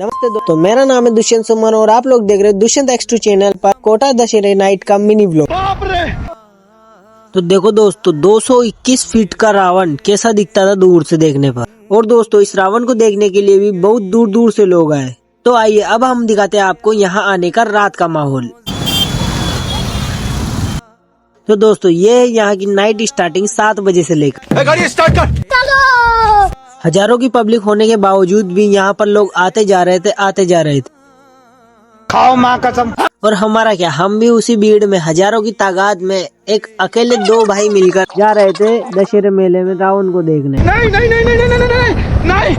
नमस्ते दोस्तों, मेरा नाम है दुष्यंत सुमन और आप लोग देख रहे हैं दुष्यंत X2 चैनल पर कोटा दशहरे नाइट का मिनी व्लॉग। तो देखो दोस्तों, 221 फीट का रावण कैसा दिखता था दूर से देखने पर। और दोस्तों, इस रावण को देखने के लिए भी बहुत दूर दूर से लोग आए। तो आइए अब हम दिखाते हैं आपको यहाँ आने का रात का माहौल। तो दोस्तों, ये है यहाँ की नाइट स्टार्टिंग 7 बजे से लेकर। गाड़ी स्टार्ट कर। हजारों की पब्लिक होने के बावजूद भी यहाँ पर लोग आते जा रहे थे। खाओ माँ कसम। और हमारा क्या, हम भी उसी भीड़ में हजारों की तादाद में एक अकेले 2 भाई मिलकर जा रहे थे दशहरे मेले में रावण को देखने। नहीं।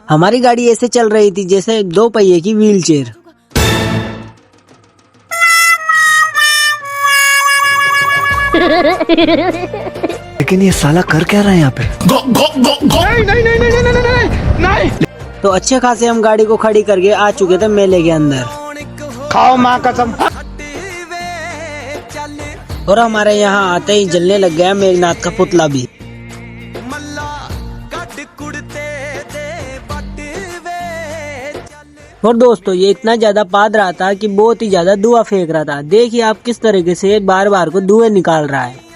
हमारी गाड़ी ऐसे चल रही थी जैसे 2 पहिए की व्हील चेयर। लेकिन ये साला कर क्या रहा है यहाँ पे? नहीं। तो अच्छे खासे हम गाड़ी को खड़ी करके आ चुके थे मेले के अंदर। खाओ माँ कसम। और हमारे यहाँ आते ही जलने लग गया मेघनाथ का पुतला भी। और दोस्तों, ये इतना ज्यादा पाद रहा था कि बहुत ही ज्यादा धुआं फेंक रहा था। देखिए आप किस तरीके से बार बार को धुएं निकाल रहा है।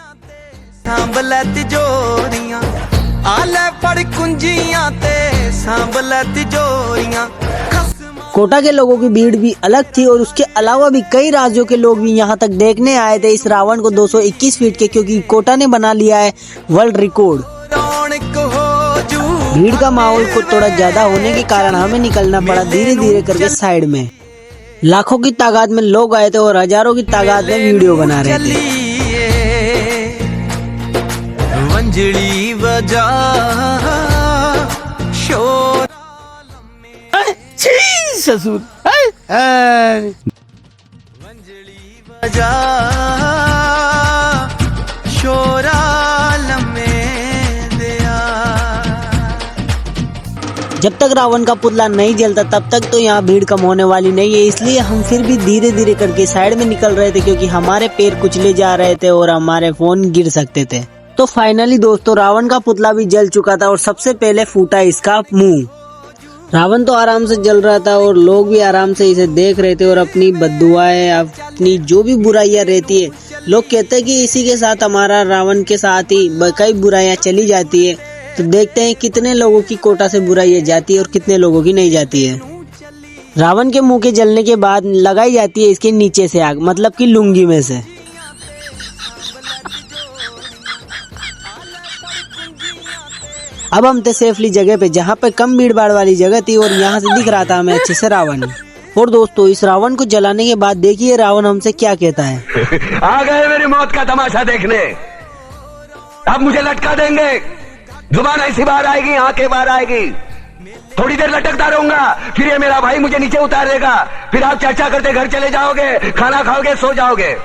कोटा के लोगों की भीड़ भी अलग थी और उसके अलावा भी कई राज्यों के लोग भी यहाँ तक देखने आए थे इस रावण को 221 फीट के, क्योंकि कोटा ने बना लिया है वर्ल्ड रिकॉर्ड। भीड़ का माहौल को थोड़ा ज्यादा होने के कारण हमें निकलना पड़ा धीरे धीरे करके साइड में। लाखों की तादाद में लोग आए थे और हजारों की तादाद में वीडियो बना रहे थे। मंजली बजा शोर ससुर मंजली बजा शोरा लम्हे दिया। जब तक रावण का पुतला नहीं जलता तब तक तो यहाँ भीड़ कम होने वाली नहीं है, इसलिए हम फिर भी धीरे धीरे करके साइड में निकल रहे थे, क्योंकि हमारे पैर कुचले जा रहे थे और हमारे फोन गिर सकते थे। तो फाइनली दोस्तों, रावण का पुतला भी जल चुका था और सबसे पहले फूटा इसका मुंह। रावण तो आराम से जल रहा था और लोग भी आराम से इसे देख रहे थे और अपनी बद्दुआएं, अपनी जो भी बुराइयां रहती है, लोग कहते हैं कि इसी के साथ हमारा रावण के साथ ही कई बुराइयां चली जाती है। तो देखते हैं कितने लोगों की कोटा से बुराइयां जाती है और कितने लोगों की नहीं जाती है। रावण के मुंह के जलने के बाद लगाई जाती है इसके नीचे से आग, मतलब कि लुंगी में से। अब हम थे सेफली जगह पे, जहाँ पे कम भीड़ भाड़ वाली जगह थी और यहाँ से दिख रहा था हमें अच्छे से रावण। और दोस्तों, इस रावण को जलाने के बाद देखिए रावण हमसे क्या कहता है। आ गए मेरी मौत का तमाशा देखने, अब मुझे लटका देंगे। जुबान ऐसी बाहर आएगी, आंखें बाहर आएगी, थोड़ी देर लटकता रहूंगा, फिर ये मेरा भाई मुझे नीचे उतार देगा, फिर आप चर्चा करते घर चले जाओगे, खाना खाओगे, सो जाओगे।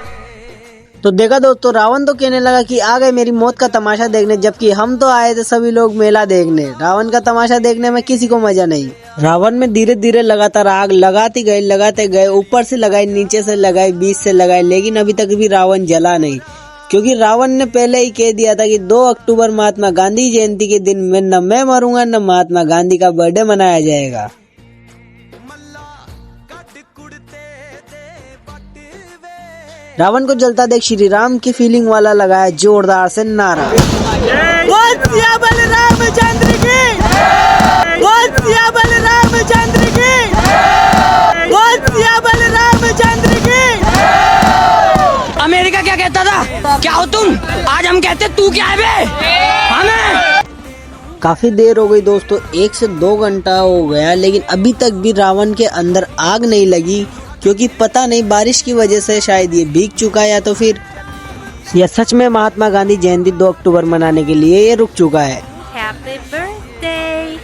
तो देखा दोस्तों, रावण तो कहने लगा कि आ गए मेरी मौत का तमाशा देखने, जबकि हम तो आए थे सभी लोग मेला देखने। रावण का तमाशा देखने में किसी को मजा नहीं। रावण में धीरे धीरे लगातार आग लगाते गए, ऊपर से लगाई, नीचे से लगाई, बीच से लगाई, लेकिन अभी तक भी रावण जला नहीं, क्योंकि रावण ने पहले ही कह दिया था कि 2 अक्टूबर महात्मा गांधी जयंती के दिन में न मैं मरूंगा न महात्मा गांधी का बर्थडे मनाया जाएगा। रावण को जलता देख श्री राम की फीलिंग वाला लगाया जोरदार से नारा। बलरामचंद्र की, बलरामचंद्र की, बलरामचंद्र की। अमेरिका क्या कहता था, क्या हो तुम, आज हम कहते तू क्या है बे हमें। काफी देर हो गई दोस्तों, 1 से 2 घंटा हो गया, लेकिन अभी तक भी रावण के अंदर आग नहीं लगी, क्योंकि पता नहीं बारिश की वजह से शायद ये भीग चुका है या तो फिर या सच में महात्मा गांधी जयंती 2 अक्टूबर मनाने के लिए ये रुक चुका है। Happy birthday!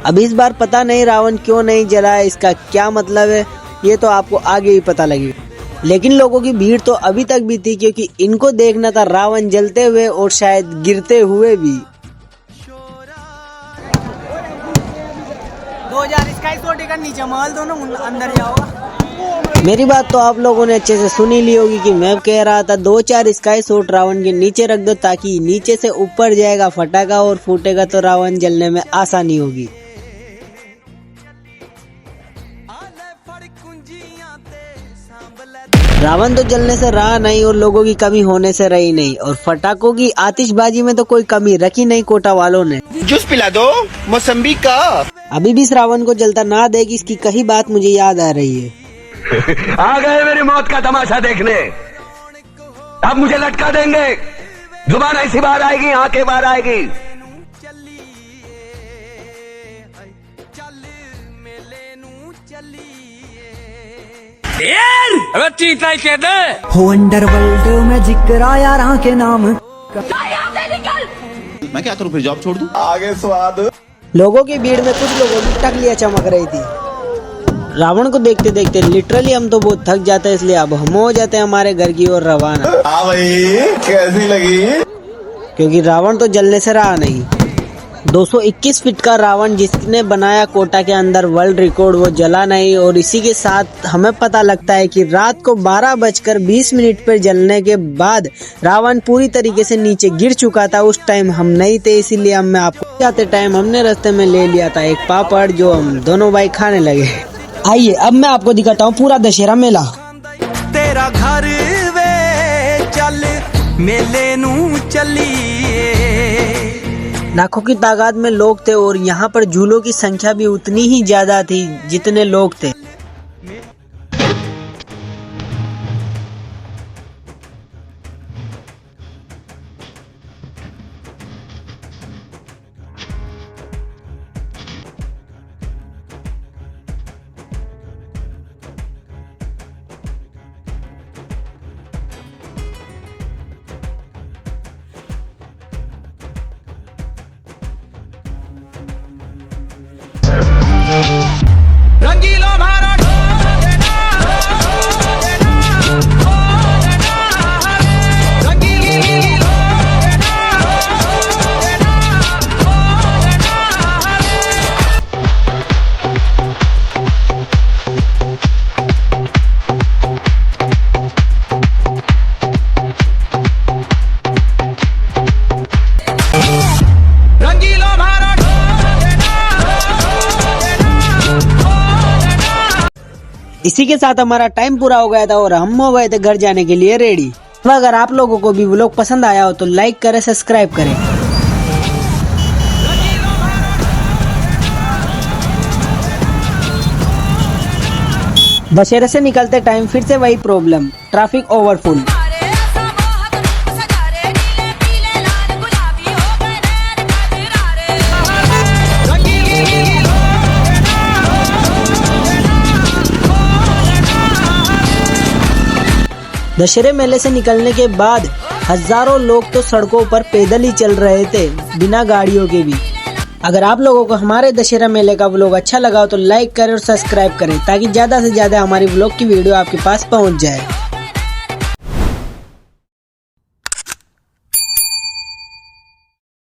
अब इस बार पता नहीं रावण क्यों नहीं जला है, इसका क्या मतलब है, ये तो आपको आगे ही पता लगेगा। लेकिन लोगों की भीड़ तो अभी तक भी थी, क्योंकि इनको देखना था रावण जलते हुए और शायद गिरते हुए भी। 2000 स्काई शॉट का नीचे महल दोनों अंदर जाओ। मेरी बात तो आप लोगों ने अच्छे से सुनी ली होगी कि मैं कह रहा था 2-4 स्काई शॉट रावण के नीचे रख दो, ताकि नीचे से ऊपर जाएगा फटाका और फूटेगा तो रावण जलने में आसानी होगी। रावण तो जलने से रहा नहीं और लोगों की कमी होने से रही नहीं, और पटाखों की आतिशबाजी में तो कोई कमी रखी नहीं कोटा वालों ने। जूस पिला दो मौसम्बी का। अभी भी इस रावण को जलता ना देख, इसकी कही बात मुझे याद आ रही है। आ गए मेरी मौत का तमाशा देखने। अब मुझे लटका देंगे, जुबान ऐसी बाहर आएगी, आंखें बाहर आएगी। अबे चीता ही कहते हो अंडरवर्ल्ड में जिक्र आया राह के नाम। मैं क्या करूं फिर, जॉब छोड़ दूं? आगे स्वाद। लोगों की भीड़ में कुछ लोगों की टकलियां चमक रही थी। रावण को देखते देखते लिटरली हम तो बहुत थक जाते हैं, इसलिए अब हम हो जाते हैं हमारे घर की ओर रवाना। हाँ भाई, कैसी लगी? क्योंकि रावण तो जलने से रहा नहीं। 221 फीट का रावण जिसने बनाया कोटा के अंदर वर्ल्ड रिकॉर्ड, वो जला नहीं। और इसी के साथ हमें पता लगता है कि रात को 12:20 पर जलने के बाद रावण पूरी तरीके से नीचे गिर चुका था। उस टाइम हम नहीं थे, इसीलिए हम आपको जाते टाइम हमने रास्ते में ले लिया था एक पापड़, जो हम दोनों भाई खाने लगे। आइए अब मैं आपको दिखाता हूँ पूरा दशहरा मेला। तेरा घर वे चल मेले नू चलिए। लाखों की तादाद में लोग थे और यहाँ पर झूलों की संख्या भी उतनी ही ज्यादा थी जितने लोग थे। रंगीलो मारा इसी के साथ हमारा टाइम पूरा हो गया था और हम हो गए थे घर जाने के लिए रेडी। अगर आप लोगों को भी व्लॉग पसंद आया हो तो लाइक करें, सब्सक्राइब करें। दशहरे से निकलते टाइम फिर से वही प्रॉब्लम, ट्रैफिक ओवरफुल। दशहरे मेले से निकलने के बाद हजारों लोग तो सड़कों पर पैदल ही चल रहे थे, बिना गाड़ियों के भी। अगर आप लोगों को हमारे दशहरा मेले का व्लॉग अच्छा लगा हो तो लाइक करें और सब्सक्राइब करें, ताकि ज्यादा से ज्यादा हमारी व्लॉग की वीडियो आपके पास पहुंच जाए।